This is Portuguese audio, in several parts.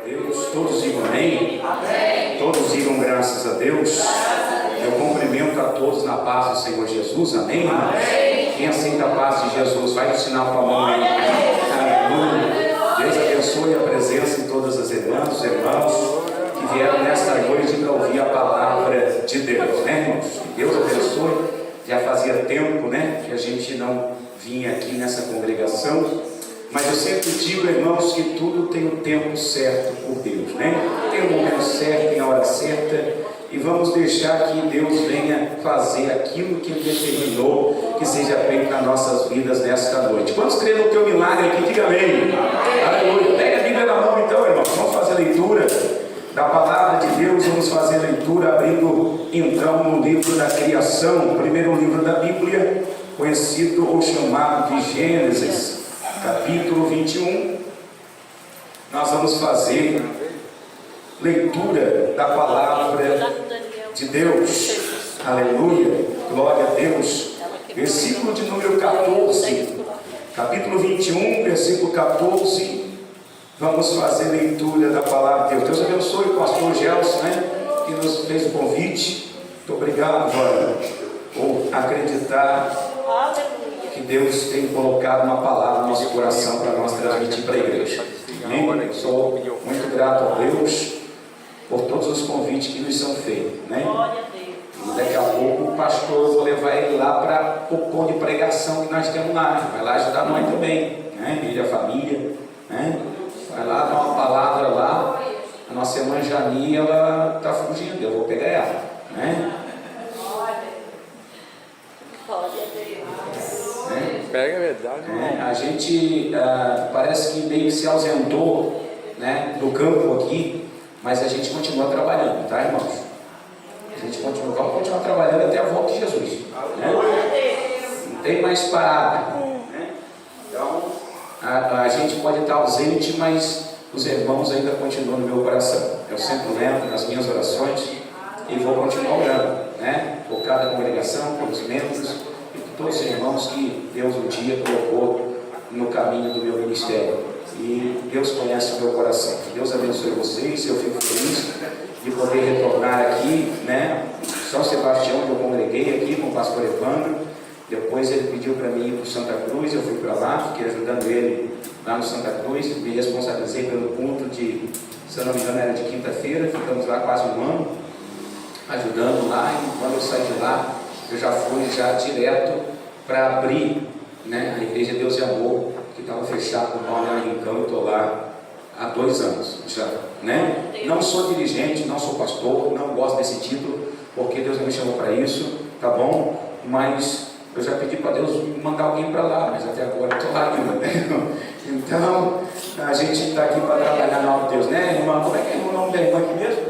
Deus, todos digam amém. Todos digam graças a Deus. Eu cumprimento a todos na paz do Senhor Jesus, amém, irmãos? Quem aceita a paz de Jesus, vai ensinar para a mão aí. Aleluia. Deus abençoe a presença de todas as irmãs, irmãos que vieram nesta noite para ouvir a palavra de Deus, né, irmãos? Que Deus abençoe. Já fazia tempo, né, que a gente não vinha aqui nessa congregação. Mas eu sempre digo, irmãos, que tudo tem o tempo certo por Deus, né? Tem o momento certo, tem a hora certa. E vamos deixar que Deus venha fazer aquilo que Ele determinou que seja feito nas nossas vidas nesta noite. Quantos creem no teu milagre aqui? Diga amém. Aleluia. Pega a Bíblia na mão então, irmãos. Vamos fazer a leitura da palavra de Deus. Vamos fazer a leitura abrindo então no livro da criação. O primeiro livro da Bíblia, conhecido ou chamado de Gênesis. Capítulo 21, nós vamos fazer leitura da palavra de Deus. Aleluia, glória a Deus. Versículo de número 14, capítulo 21, versículo 14. Vamos fazer leitura da palavra de Deus. Deus abençoe o pastor Gelson, né, que nos fez o convite. Muito obrigado, Vânia, por acreditar que Deus tem colocado uma palavra no nosso coração para nós transmitir para a igreja. Amém? Eu sou muito grato a Deus por todos os convites que nos são feitos, né? E daqui a pouco o pastor, eu vou levar ele lá para o ponto de pregação que nós temos lá. Vai lá ajudar nós também, né? Ele e a família, né? Vai lá dar uma palavra lá. A nossa irmã Jani, ela está fugindo, eu vou pegar ela, né? Pega a verdade, a gente parece que meio que se ausentou, né, do campo aqui, mas a gente continua trabalhando, tá, irmãos? Vamos continuar trabalhando até a volta de Jesus, né? Não tem mais parada, né? Então a gente pode estar ausente, mas os irmãos ainda continuam no meu coração. Eu sempre lembro nas minhas orações e vou continuar orando, né, por cada congregação, pelos membros, todos os irmãos que Deus um dia colocou no caminho do meu ministério. E Deus conhece o meu coração. Que Deus abençoe vocês. Eu fico feliz de poder retornar aqui, né? São Sebastião, que eu congreguei aqui com o pastor Evandro. Depois ele pediu para mim ir para o Santa Cruz. Eu fui para lá, fiquei ajudando ele lá no Santa Cruz. Me responsabilizei pelo culto de, se eu não me engano, era de quinta-feira. Ficamos lá quase um ano, ajudando lá. E quando eu saí de lá, eu já fui direto para abrir, né, a Igreja Deus e Amor, que estava fechado no Balneário Rincão. Eu estou lá há 2 anos já, né? Não sou dirigente, não sou pastor, não gosto desse título, porque Deus não me chamou para isso, tá bom? Mas eu já pedi para Deus mandar alguém para lá, mas até agora eu estou lá ainda, né? Então, a gente está aqui para trabalhar na obra de Deus, né, irmã? Como é que é o nome da irmã aqui mesmo?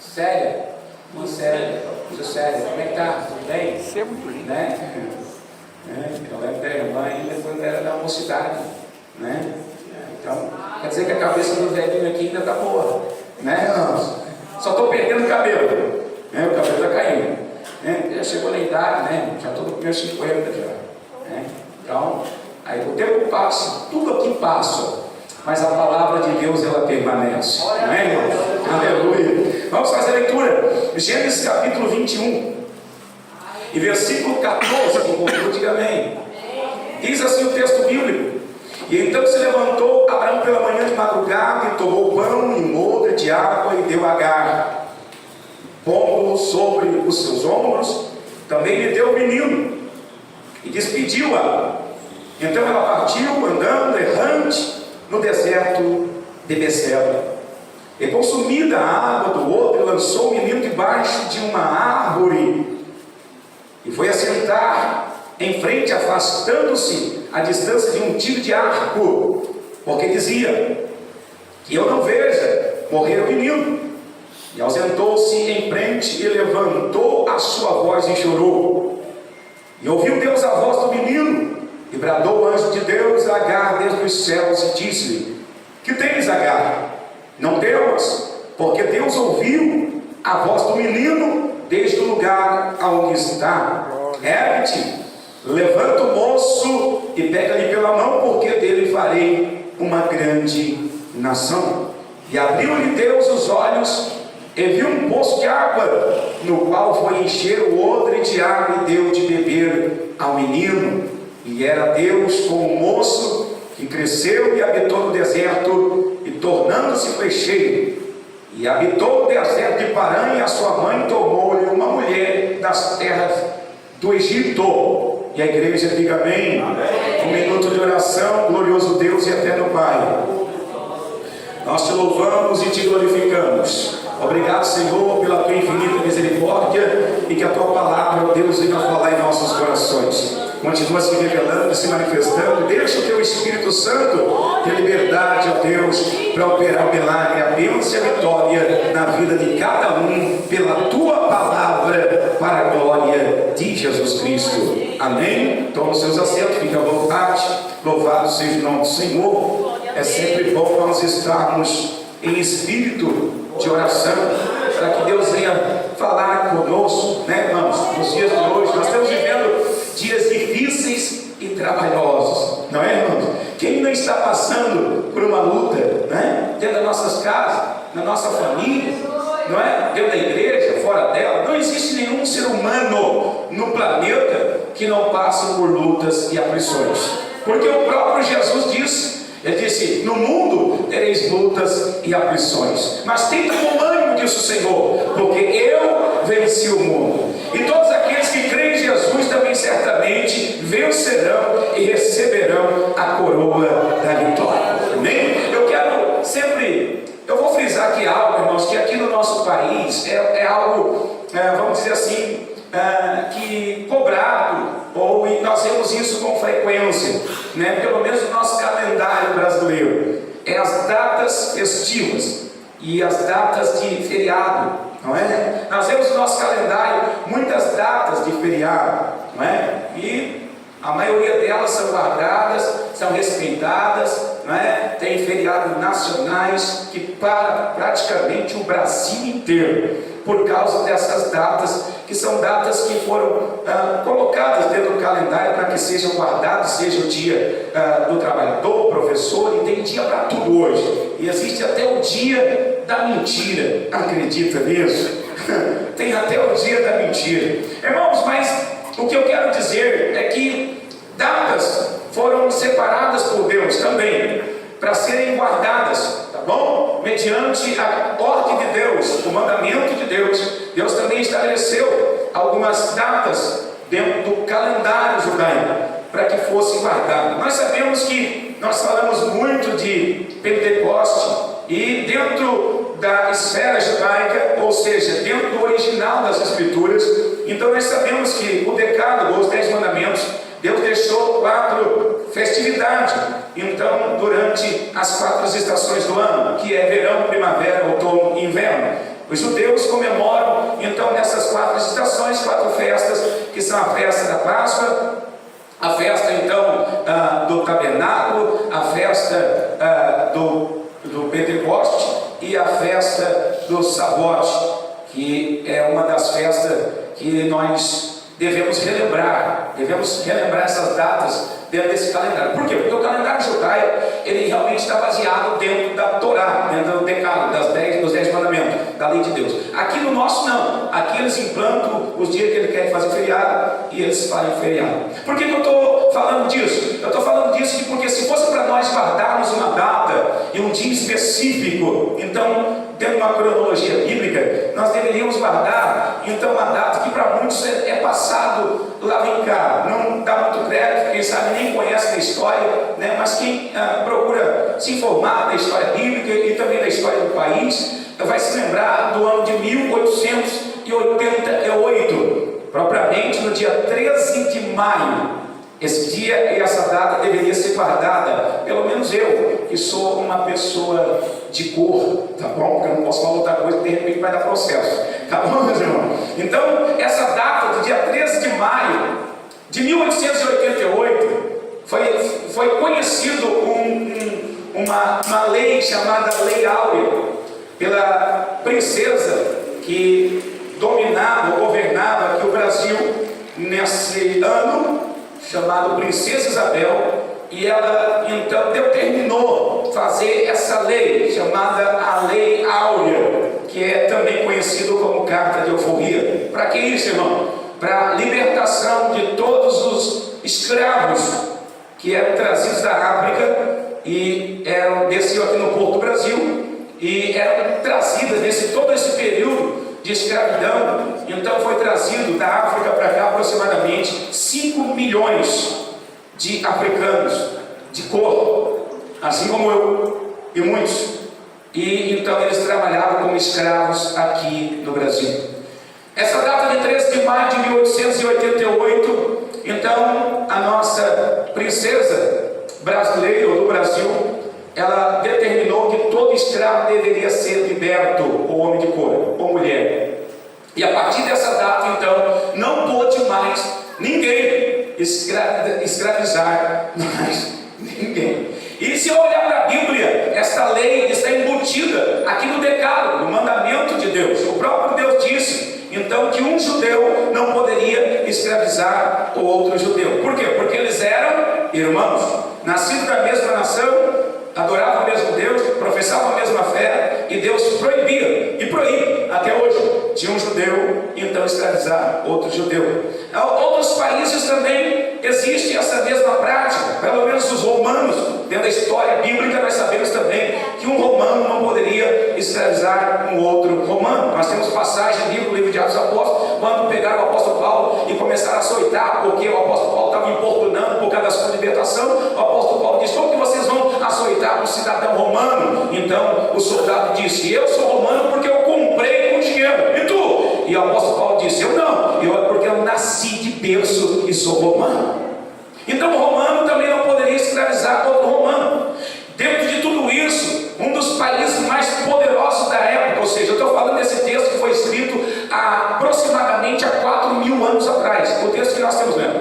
Séria. Irmã Séria. Sério, como é que tá? Tudo bem? Isso é muito lindo, né? Eu lembro da irmã ainda quando era da mocidade, né? Então, quer dizer que a cabeça do velhinho aqui ainda tá boa, né, irmãos? Só estou perdendo o cabelo, né? O cabelo está caindo, né? Já chegou na idade, né? Já estou no primeiro 50 já, né? Então, aí o tempo passa, tudo aqui passa, mas a palavra de Deus ela permanece, não é, irmãos? Aleluia! Vamos fazer a leitura, Gênesis capítulo 21 e versículo 14, que conclui, diga amém. Diz assim o texto bíblico: e então se levantou Abraão pela manhã de madrugada e tomou pão e um odre de água e deu a Agar, pondo-o sobre os seus ombros. Também lhe deu o menino e despediu-a. Então ela partiu andando errante no deserto de Beceba. E consumida a água do odre, lançou o menino debaixo de uma árvore e foi assentar em frente, afastando-se a distância de um tiro de arco, porque dizia: que eu não veja morrer o menino. E ausentou-se em frente e levantou a sua voz e chorou. E ouviu Deus a voz do menino, e bradou o anjo de Deus a Agar desde os céus e disse-lhe: que tens, Agar? Não temas, porque Deus ouviu a voz do menino desde o lugar aonde está. Ergue-te, levanta o moço e pega-lhe pela mão, porque dele farei uma grande nação. E abriu-lhe Deus os olhos, e viu um poço de água, no qual foi encher o odre de água e deu de beber ao menino. E era Deus com o moço, que cresceu e habitou no deserto, e tornando-se flecheiro, e habitou o deserto de Parã, e a sua mãe tomou-lhe uma mulher das terras do Egito. E a igreja diga amém. Amém. Um minuto de oração. Glorioso Deus e eterno Pai, nós te louvamos e te glorificamos. Obrigado, Senhor, pela tua infinita misericórdia, e que a tua palavra, ó Deus, venha falar em nossos corações. Continua se revelando, se manifestando. Deixa o teu Espírito Santo ter liberdade, ó Deus, para operar o milagre, a bênção e a vitória na vida de cada um, pela tua palavra, para a glória de Jesus Cristo. Amém? Toma os seus assentos, fique à vontade. Louvado seja o nome do Senhor. É sempre bom nós estarmos em espírito de oração, para que Deus venha falar conosco, né, irmãos? Nos dias de hoje, nós estamos vivendo dias difíceis e trabalhosos, não é, irmãos? Quem não está passando por uma luta, né? Dentro das nossas casas, na nossa família, não é? Dentro da igreja, fora dela, não existe nenhum ser humano no planeta que não passe por lutas e aflições, porque o próprio Jesus disse. Ele disse: no mundo tereis lutas e aflições, mas tenta bom ânimo, disse o Senhor, porque eu venci o mundo. E todos aqueles que creem em Jesus também certamente vencerão e receberão a coroa da vitória. Amém? Eu vou frisar aqui algo, irmãos, que aqui no nosso país é algo, vamos dizer assim, que cobrado, ou nós vemos isso com frequência, né? Pelo menos no nosso calendário brasileiro, é as datas festivas e as datas de feriado, não é? Nós vemos no nosso calendário muitas datas de feriado, não é? E a maioria delas são guardadas, são respeitadas, não é? Tem feriados nacionais que para praticamente o Brasil inteiro, por causa dessas datas, que são datas que foram colocadas dentro do calendário para que sejam guardados, seja o dia do trabalhador, professor, e tem dia para tudo hoje. E existe até o dia da mentira, acredita nisso? Tem até o dia da mentira. Irmãos, mas o que eu quero dizer é que datas foram separadas por Deus também, para serem guardadas, tá bom? Mediante a ordem de Deus, o mandamento de Deus. Deus também estabeleceu algumas datas dentro do calendário judaico, para que fossem guardadas. Nós sabemos que nós falamos muito de Pentecoste, e dentro da esfera judaica, ou seja, dentro do original das Escrituras, então nós sabemos que o Decálogo, os 10 mandamentos, Deus deixou 4 festividades, então, durante as 4 estações do ano, que é verão, primavera, outono e inverno. Os judeus comemoram, então, nessas 4 estações, 4 festas, que são a festa da Páscoa, a festa, então, do Tabernáculo, a festa do Pentecoste e a festa do Sabote, que é uma das festas que nós devemos relembrar essas datas dentro desse calendário. Por quê? Porque o calendário judaico, ele realmente está baseado dentro da Torá, dentro do Decálogo, dos 10 mandamentos, da lei de Deus. Aqui no nosso não, aqui eles implantam os dias que ele quer fazer feriado, e eles fazem feriado. Por que eu estou falando disso? Eu estou falando disso porque se fosse para nós guardarmos uma data e um dia específico, então, dentro de uma cronologia bíblica, nós deveríamos guardar, então, uma data que para muitos é passado lá vem cá, não dá muito crédito, quem sabe nem conhece da história, né? Mas quem procura se informar da história bíblica e também da história do país, vai se lembrar do ano de 1888, propriamente no dia 13 de maio. Esse dia e essa data deveria ser guardada, pelo menos eu, que sou uma pessoa de cor, tá bom? Porque eu não posso falar outra coisa que de repente vai dar processo, tá bom, meus irmãos? Então, essa data do dia 13 de maio de 1888 foi conhecido uma lei chamada Lei Áurea, pela princesa que dominava ou governava aqui o Brasil nesse ano, chamado Princesa Isabel, e ela então determinou fazer essa lei, chamada a Lei Áurea, que é também conhecido como Carta de Alforria. Para que isso, irmão? Para a libertação de todos os escravos que eram trazidos da África e desciam aqui no Porto do Brasil e eram trazidas todo esse período de escravidão. Então foi trazido da África para cá aproximadamente 5 milhões de africanos de cor, assim como eu e muitos. E então eles trabalhavam como escravos aqui no Brasil. Essa data de 13 de maio de 1888, então a nossa princesa brasileira ou do Brasil, ela determinou que todo escravo deveria ser liberto, ou homem de cor, ou mulher. E a partir dessa data, então, não pôde mais ninguém escravizar mais ninguém. E se eu olhar para a Bíblia, esta lei está embutida aqui no decálogo, no mandamento de Deus. O próprio Deus disse, então, que um judeu não poderia escravizar o outro judeu. Por quê? Porque eles eram irmãos, nascidos da mesma nação, adoravam o mesmo Deus, professavam a mesma fé, e Deus proibia, e proíbe até hoje, de um judeu então escravizar outro judeu. Em outros países também existe essa mesma prática, pelo menos os romanos, dentro da história bíblica nós sabemos também que um romano não poderia escravizar um outro romano. Nós temos passagem no livro de Atos dos Apóstolos, quando pegaram o apóstolo Paulo e começaram a açoitar, porque o apóstolo Paulo estava importunando por causa da sua libertação. O apóstolo Paulo disse: como que vocês vão açoitar um cidadão romano? Então o soldado disse: eu sou romano porque eu comprei com dinheiro, e tu? E o apóstolo Paulo disse: eu não, porque eu nasci de berço e sou romano. Então o romano também não poderia escravizar outro romano. Dentro de tudo isso, um dos países mais poderosos da época, ou seja, eu estou falando desse texto que foi escrito há aproximadamente há 4.000 anos atrás, o texto que nós temos lendo.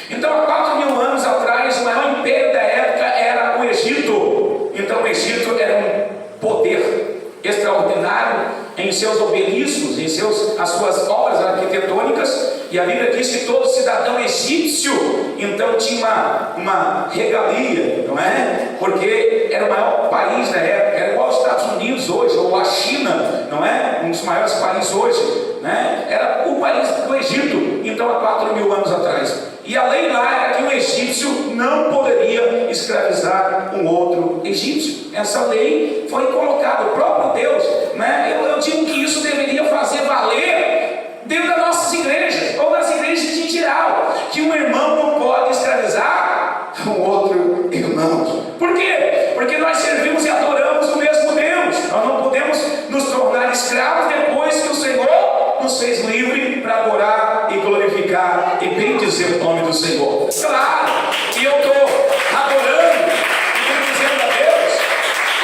Então há 4.000 anos atrás, o maior império da época era o Egito. Então o Egito era um poder extraordinário em seus obeliscos, em as suas obras arquitetônicas, e a Bíblia diz que todo cidadão egípcio então tinha uma regalia, não é? Porque era o maior país da época, era igual aos Estados Unidos hoje, ou a China, não é? Um dos maiores países hoje, né? Era o país do Egito, então há 4.000 anos atrás. E a lei lá era que o egípcio não poderia escravizar um outro egípcio. Essa lei foi colocada, o próprio Deus, né? Eu digo que isso deveria fazer valer dentro das nossas igrejas, ou das igrejas em geral, que um irmão não pode escravizar um outro irmão. Por quê? Porque nós servimos e adoramos o mesmo Deus. Nós não podemos nos tornar escravos depois que o Senhor nos fez livre para adorar e glorificar e bendizer o nome do Senhor. Claro que eu estou adorando e bendizendo a Deus,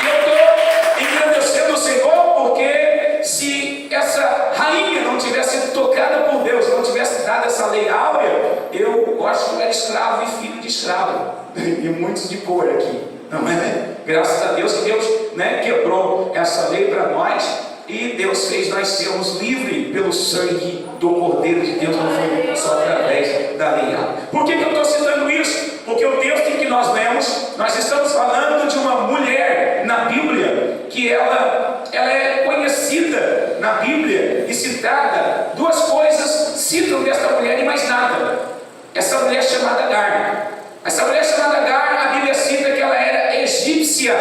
e eu estou engrandecendo o Senhor, porque se essa rainha não tivesse sido tocada por Deus, não tivesse dado essa lei áurea, eu acho que eu era escravo e filho de escravo, e muitos de cor aqui, não é? Graças a Deus que Deus, né, quebrou essa lei para nós, e Deus fez nós sermos livres pelo sangue do Cordeiro de Deus, não foi só através da lei áurea. Por que eu estou citando isso? Porque o texto que nós lemos, nós estamos falando de uma mulher na Bíblia, que ela é conhecida na Bíblia e citada. Duas coisas citam desta mulher e mais nada. Essa mulher chamada Agar. Essa mulher chamada Agar, a Bíblia cita que ela era egípcia,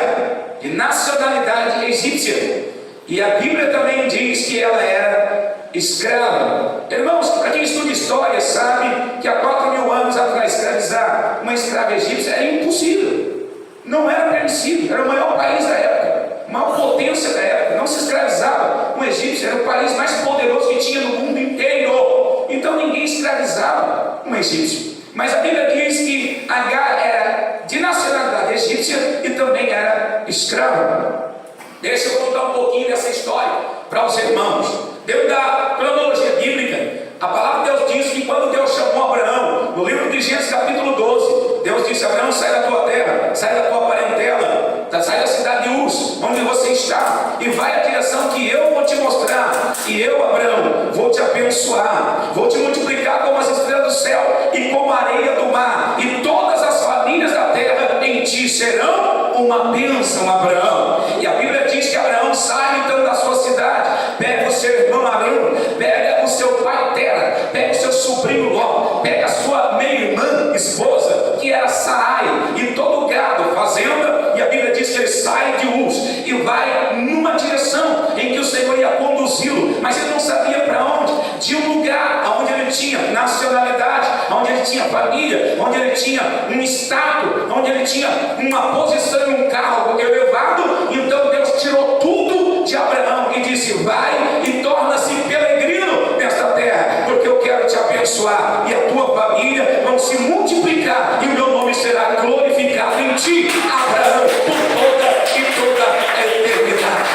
de nacionalidade egípcia. E a Bíblia também diz que ela era escrava. Irmãos, para quem estuda história sabe que há 4.000 anos atrás escravizar uma escrava egípcia era impossível. Não era permissível, era o maior país da época, a maior potência da época. Não se escravizava um egípcio, era o país mais poderoso que tinha no mundo inteiro. Então ninguém escravizava um egípcio. Mas a Bíblia diz que Agar era de nacionalidade egípcia e também era escrava. Deixa eu contar um pouquinho dessa história para os irmãos. Dentro da cronologia bíblica, a palavra de Deus diz que quando Deus chamou Abraão, no livro de Gênesis capítulo 12, Deus disse: Abraão, sai da tua terra, sai da tua parentela, sai da cidade de Uz, onde você está, e vai à direção que eu vou te mostrar. E eu, Abraão, vou te abençoar, vou te multiplicar como as estrelas do céu e como a areia do mar, e todas as famílias da terra em ti serão uma bênção a Abraão. E a Bíblia diz que Abraão sai então da sua cidade, pega o seu irmão Arão, pega o seu pai Tera, pega o seu sobrinho Ló, pega a sua meia-irmã, esposa, que era Sarai, e todo o gado, fazenda, e a Bíblia diz que ele sai de Uz e vai numa direção em que o Senhor ia conduzi-lo, mas ele não sabia para onde. De um lugar onde ele tinha nacionalidade, onde ele tinha família, onde ele tinha um status, onde ele tinha uma posição e um cargo elevado. Então Deus tirou tudo de Abraão e disse: vai e torna-se peregrino nesta terra, porque eu quero te abençoar, e a tua família vão se multiplicar, e o meu nome será glorificado em ti, Abraão, por toda a eternidade.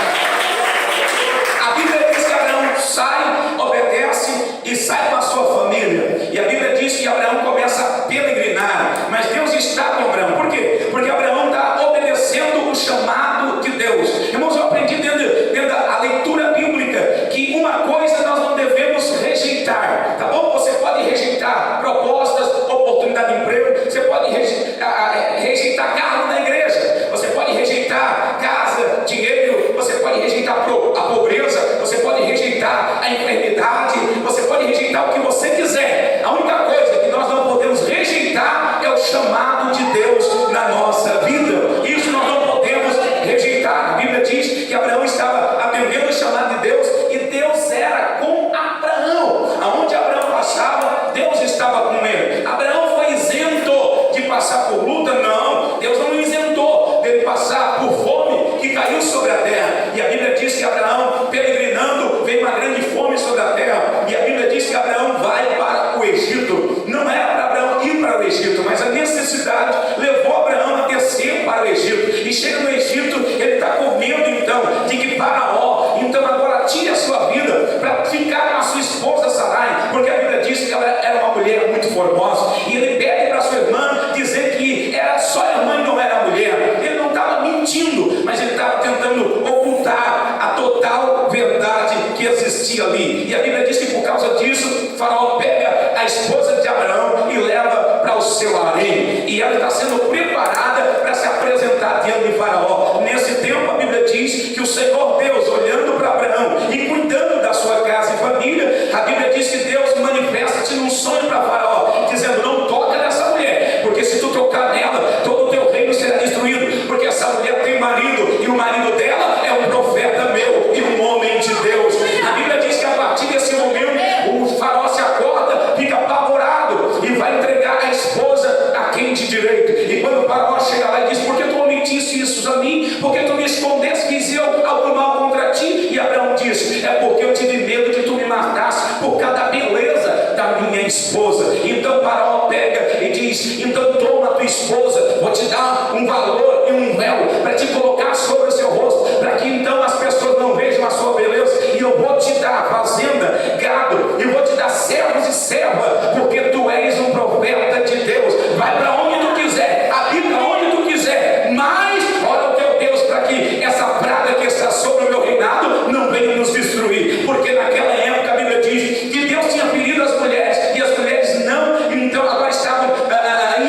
A Bíblia diz que Abraão sai, obedece e sai com a sua família. E a Bíblia diz que Abraão começa a peregrinar, mas Deus está com Abraão. Por quê? Porque Abraão está obedecendo o chamado de Deus. Irmãos, eu aprendi dentro da leitura bíblica que uma coisa nós não devemos rejeitar, tá bom? Você pode rejeitar propostas, oportunidade de emprego, você pode rejeitar cargo na igreja, você pode rejeitar casa, dinheiro, você pode rejeitar a pobreza, você pode rejeitar a enfermidade, você pode rejeitar o que você quiser. A única coisa que nós não podemos rejeitar é o chamado de Deus na nossa vida. Isso nós não podemos rejeitar. A Bíblia diz que Abraão estava atendendo o chamado de Deus, e Deus era com Abraão. Aonde Abraão passava, Deus estava com ele. Abraão foi isento de passar por luta? Não, Deus não o isentou dele passar por fome que caiu sobre a terra. E a Bíblia diz que Abraão, peregrinando, veio uma grande fome sobre a terra, e a Bíblia diz que Abraão vai para o Egito. Não era para Abraão ir para o Egito, mas a necessidade levou Abraão a descer para o Egito. E chega no Egito, ele está com medo então de que Faraó então agora tire a sua vida para ficar com a sua esposa Sarai, porque a Bíblia diz que ela era uma mulher muito formosa, e ele pede para sua irmã dizer que era só a irmã e não era a mulher. Ele não estava mentindo, mas ele estava tentando ocultar a total verdade que existia ali. E a Bíblia diz que por causa disso, Faraó pega a esposa de Abraão e leva para o seu harém, e ela está sendo preparada para se apresentar diante de Faraó. Nesse tempo a Bíblia diz que o Senhor Deus, olhando para Abraão e cuidando da sua casa e família, a Bíblia diz que Deus manifesta-se num sonho para Faraó, dizendo: não toca nessa mulher, porque se tu tocar nela, todo o teu reino será destruído, porque essa mulher tem marido, e o marido dela é um profeta meu e um homem de Deus. A Bíblia diz que a partir desse momento o Faraó se acorda, fica apavorado e vai entregar a esposa a quem de direito. E quando o Faraó chega lá e diz: por que tu omitiste isso a mim? Por que tu me escondeste? Fiz eu algo mal contra ti? E Abraão diz: é porque eu tive medo de tu me matasse por causa da beleza da minha esposa. Então Faraó pega e diz: então toma a tua esposa, vou te dar um valor e um véu para te colocar sobre o seu rosto, para que então as pessoas não vejam a sua beleza, e eu vou te dar fazenda, gado, e vou te dar servos e serva, porque tu és um profeta de Deus. Vai para onde tu quiser, habita onde tu quiser, mas ora o teu Deus para que essa praga que está sobre o meu reinado não venha nos destruir, porque naquela época a Bíblia diz que Deus tinha ferido as mulheres, e as mulheres não, então agora estavam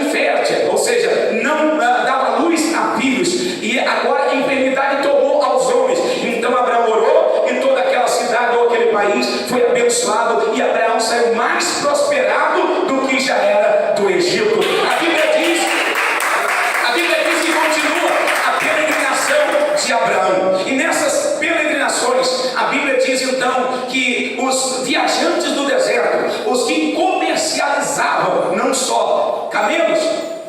inférteis, ou seja, não davam luz a filhos, e agora a enfermidade tomou aos homens. Então Abraão orou, e toda aquela cidade ou aquele país foi abençoado, e Abraão saiu mais prosperado do que já era do Egito. A Bíblia diz que continua a peregrinação de Abraão, e nessas peregrinações a Bíblia diz então que os viajantes do deserto, os que comercializavam não só camelos,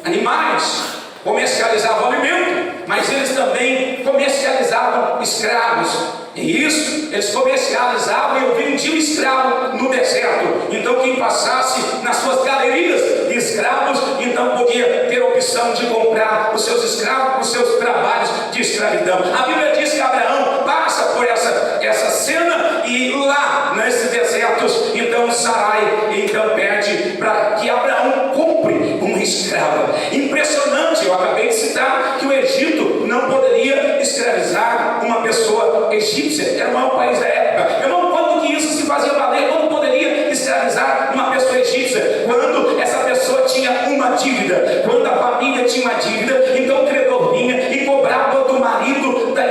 animais, comercializavam alimento, mas eles também comercializavam escravos. E isso, eles comercializavam e vendiam escravo no deserto. Então quem passasse nas suas galerias de escravos, então podia ter a opção de comprar os seus escravos para os seus trabalhos de escravidão. A Bíblia diz que Abraão passa por essa cena, e lá nesses desertos, então Sarai então pede para que Abraão compre uma escrava. Impressionante, eu acabei de citar que o Egito não poderia escravizar uma pessoa egípcia, era o maior país da época. Irmão, quando que isso se fazia valer? Quando poderia escravizar uma pessoa egípcia? Quando essa pessoa tinha uma dívida, quando a família tinha uma dívida, então o credor vinha e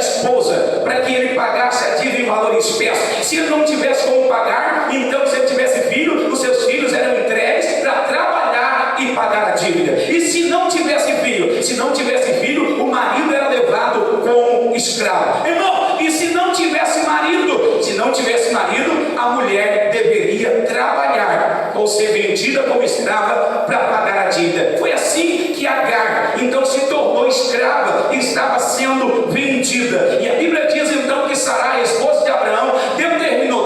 esposa para que ele pagasse a dívida em valor em espécie. Se ele não tivesse como pagar, então se ele tivesse filho, os seus filhos eram entregues para trabalhar e pagar a dívida. E se não tivesse filho, o marido era levado como escravo. Irmão, e se não tivesse marido, a mulher deveria trabalhar ou ser vendida como escrava para pagar a dívida. Foi assim que Agar então se tornou escrava e estava sendo vendida. E a Bíblia diz então que Sarai, a esposa de Abraão,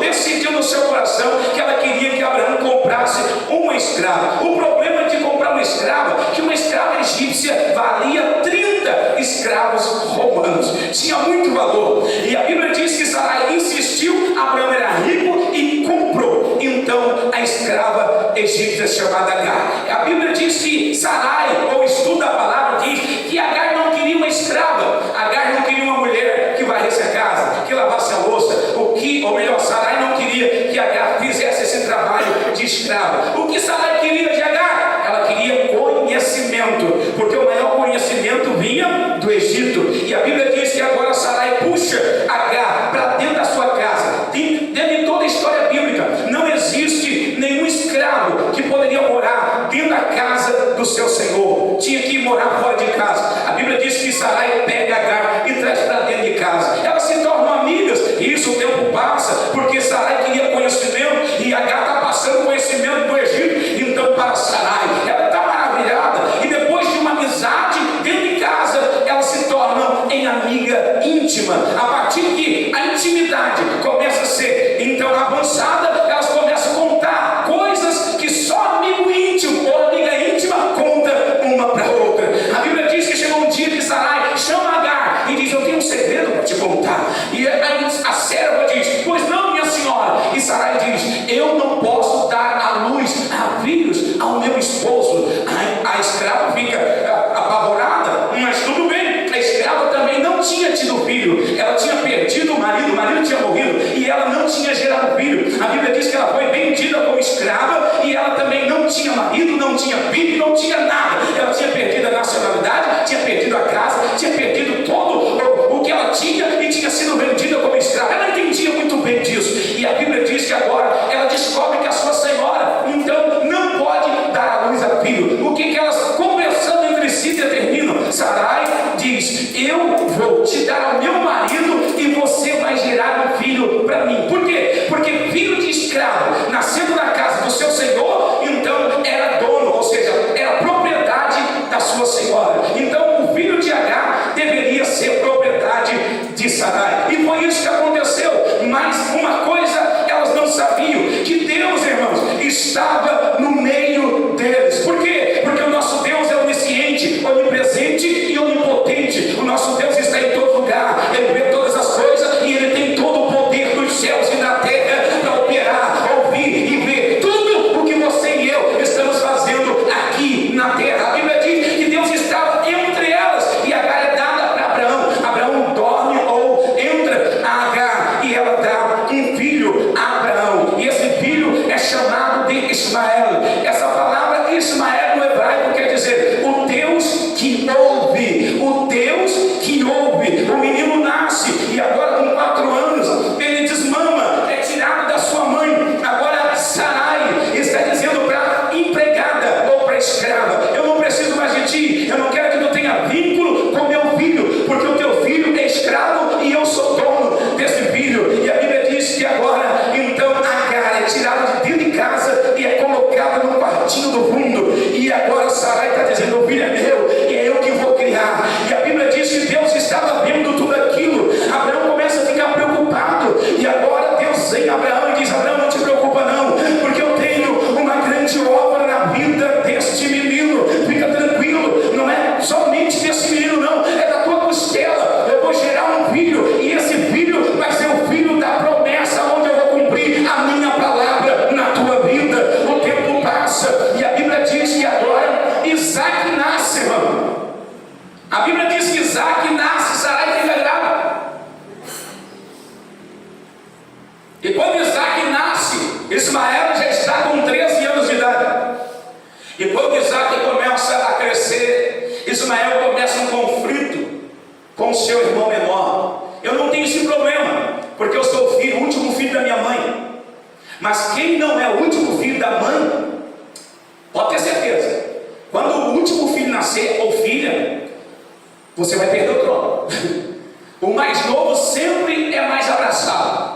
decidiu no seu coração que ela queria que Abraão comprasse uma escrava. O problema de comprar uma escrava, que uma escrava egípcia valia 30 escravos romanos, tinha muito valor. E a Bíblia diz que Sarai insistiu, Abraão era rico e comprou então a escrava egípcia chamada Agar. A Bíblia diz que Sarai, ou estudo da palavra, diz que Agar não queria uma escrava, Agar não queria uma mulher que varresse a casa, que lavasse a louça, ou melhor, Sarai não queria que Agar fizesse esse trabalho de escrava. O que Sarai queria de Agar? Ela queria conhecimento, porque o maior conhecimento vinha do Egito. E a Bíblia diz que agora Sarai puxa Agar para dentro da sua casa. Dentro de toda a história bíblica, não existe nenhum escravo que poderia morar dentro da casa do seu senhor. Tinha que morar fora de casa. A Bíblia diz que Sarai pega Agar e traz para dentro de casa. Elas se tornam amigas, e isso o tempo passa, porque Sarai queria conhecimento, e Agar está passando conhecimento do Egito, então para Sarai, ela está maravilhada, e depois de uma amizade dentro de casa, elas se tornam em amiga íntima. A partir que a intimidade começa a ser então avançada, elas começam a contar coisas que só amigo íntimo ou amiga íntima conta uma para outra. A Bíblia diz que chegou um dia que Sarai chama Agar e diz: eu tenho um segredo para te contar. E a serva diz: pois não, minha senhora. E Sarai diz: eu não posso dar à luz a filhos ao meu esposo. A escrava fica apavorada, mas tudo bem. A escrava também não tinha tido filho, ela tinha perdido o marido tinha morrido, e ela não tinha gerado filho. A Bíblia diz que ela foi vendida como escrava, e ela também não tinha marido, não tinha filho, não tinha nada. Ela tinha perdido a nacionalidade, tinha perdido a casa, tinha perdido todo o que ela tinha, e tinha sido vendida como escrava. Ela entendia muito bem disso, e a Bíblia diz que agora ela descobre que a sua senhora então não pode dar à luz a filho. O que elas conversando entre si determinam? Sarai diz: eu vou te dar ao meu marido e você vai gerar um filho para mim. Por quê? Porque filho de escravo nascendo na casa do seu senhor, então era dono, ou seja, era propriedade da sua senhora. Então o filho de Agar deveria ser propriedade de Sarai, e foi isso que aconteceu. Mas uma coisa elas não sabiam, que Deus, irmãos, estava no meio deles. Por quê? Porque o nosso Deus é onisciente, onipresente e onipotente. O nosso Deus está em todo lugar, Ele vê todas as coisas, e Ele tem todo o poder dos céus e da terra para operar, ouvir e ver tudo o que você e eu estamos fazendo aqui na terra. A Bíblia diz que Deus estava entre elas, e Agar é dada para Abraão. Abraão dorme ou entra a Agar, e ela dá um filho a Abraão, e esse filho é chamado de Ismael. Essa palavra Ismael no hebraico quer dizer o Deus que ouve, o Deus que ouve. O menino nasce, e agora com 4 anos ele desmama, é tirado da sua mãe. Agora Sarai está dizendo para a empregada ou para a escrava: eu não preciso mais de ti, eu não quero que tu tenha vínculo com meu filho, porque o teu filho é escravo e eu sou dono desse filho. E a Bíblia diz que agora então Agar é tirada de dentro de casa e é colocada no quartinho do fundo, e agora Sarai está dizendo: o filho é meu e é eu que vou criar. E a Bíblia diz que Deus estava vendo tudo aquilo. Abraão começa a ficar preocupado, e agora Deus vem a Abraão e diz: Abraão, não te preocupa não, porque eu tenho uma grande obra na vida deste menino. Fica tranquilo, não é somente desse menino não, é da tua costela. Eu vou gerar um filho, e esse filho vai ser o filho da promessa, onde eu vou cumprir a minha palavra na tua vida. O tempo passa, e a Bíblia diz que agora Isaac nasce, irmão. A Bíblia diz que Isaac nasce, Sarai fica grávida. E quando Isaac nasce, Ismael já está com 13 anos de idade. E quando Isaac começa a crescer, Ismael começa um conflito com seu irmão menor. problema, porque eu sou o último filho da minha mãe. Mas quem não é o último filho da mãe, pode ter certeza, quando o último filho nascer, ou filha, você vai perder o trono. O mais novo sempre é mais abraçado.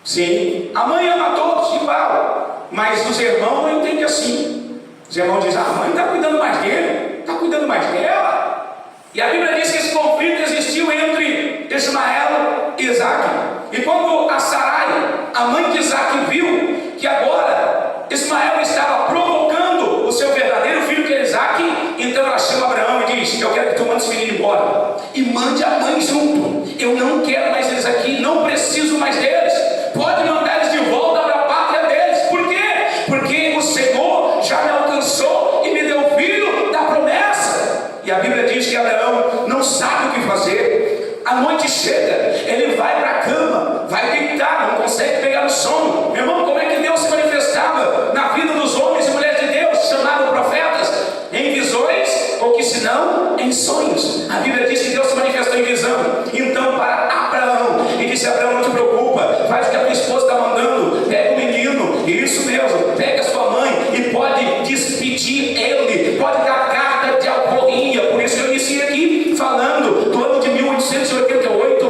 Sim, a mãe ama todos igual, mas os irmãos não entendem assim. Os irmãos dizem, a mãe está cuidando mais dele, está cuidando mais dela. E a Bíblia diz que esse conflito existiu entre Ismael e Isaac. E quando a Sarai, a mãe de Isaac, viu que agora Ismael estava provocando o seu verdadeiro filho, que é Isaac, então ela chama Abraão e diz, eu quero que tu mande esse menino embora, e mande a mãe junto. Eu não quero mais eles aqui, não preciso mais deles. Pode mandar eles de volta para a pátria deles. Por quê? Porque o Senhor já me alcançou e me deu o filho da promessa. E a Bíblia diz que Abraão não sabe o que fazer. A noite chega, ele vai para a cama, vai deitar, não consegue pegar no sono. Meu irmão, como é que Deus se manifestava na vida dos homens e mulheres de Deus, chamados profetas? Em visões, ou que se não, em sonhos. A Bíblia diz que Deus se manifestou em visão. Então, para Abraão, e disse: Abraão, não te preocupa, faz o que a tua esposa está mandando, pega o menino, isso mesmo, pega a sua mãe e pode despedir ele, pode dar carta de alforria. Por isso eu iniciei aqui falando do ano de 1888,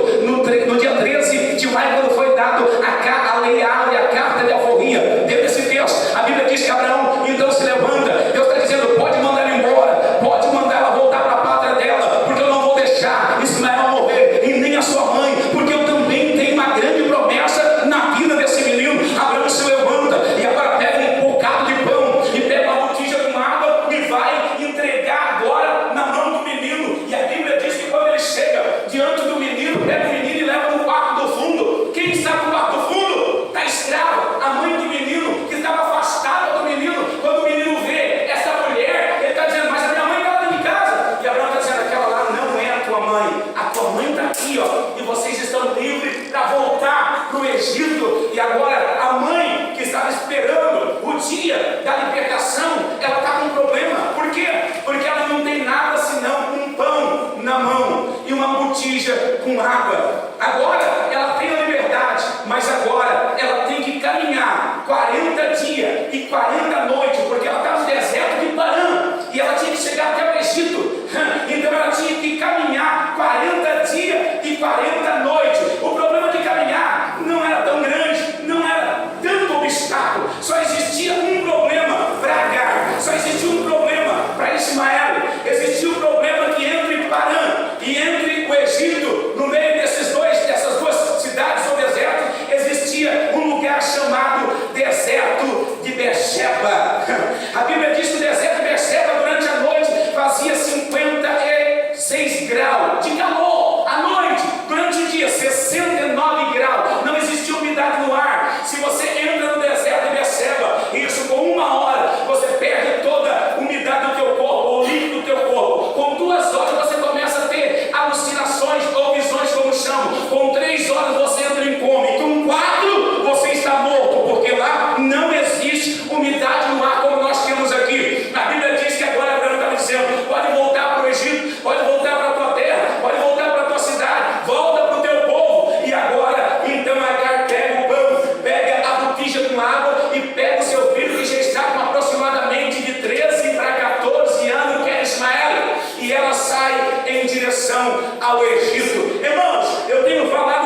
no dia 13 de maio, quando foi dado a lei áurea, a carta de alforria. Dentro desse texto, a Bíblia diz que Abraão então se levanta. Deus está dizendo: pode mandar ela embora, pode mandar ela voltar para a pátria dela, porque eu não vou deixar Ismael morrer, e nem a sua mãe, porque eu também tenho uma grande promessa na vida desse menino. Abraão se levanta e agora pega um bocado de pão e pega uma botija com água e vai entregar agora na mão do menino. E a Bíblia diz que quando ele chega diante do menino, pega o menino e leva no quarto do fundo. Quem está no quarto do fundo? Está a escrava, a mãe do menino, que estava afastada do menino. Quando o menino vê essa mulher, ele está dizendo: mas a minha mãe está lá em casa. E Abraão está dizendo: aquela lá não é a tua mãe, a tua mãe está aqui, ó, e vocês estão livres para voltar para o Egito. E agora a mãe que estava esperando o dia da libertação, ela está com um problema. Por quê? Porque ela não tem nada senão um pão na mão e uma botija com água. Agora ela tem a liberdade, mas agora ela tem que caminhar 40 dias e 40 noites, porque ela está no deserto de Parã e ela tinha que chegar até o Egito. Então ela tinha que caminhar 40 dias e 40 noites. O problema de caminhar não era tão grande, não era tanto obstáculo. Só existia um problema para Agar, só existia um problema para Ismael. Existia um problema que entre Parã e entre o Egito, no meio dessas duas cidades ou desertos, existia um lugar chamado deserto de Berseba. A Bíblia diz que o deserto de Berseba, durante a noite, fazia 56 graus de calor. À noite, durante o dia, 69 graus. Não existia umidade no ar. Se você entra no deserto de Berseba, isso com 1 hora, você perde toda a umidade do teu corpo, o líquido do teu corpo. Com 2 horas, você começa a ter alucinações ou visões, como chamam. Com 3 horas, você entra em coma. E com 4, você está morto, porque lá não existe umidade no ar como nós temos aqui. A Bíblia diz que agora Abraão está dizendo: pode voltar para o Egito, pode voltar para a tua terra, pode voltar para a tua cidade, volta para o teu povo. E agora, então Agar pega o pão, pega a botija com água e pega o seu filho, que já está com aproximadamente de 13 para 14 anos, que é Ismael, e ela sai em direção ao Egito. Irmãos, eu tenho falado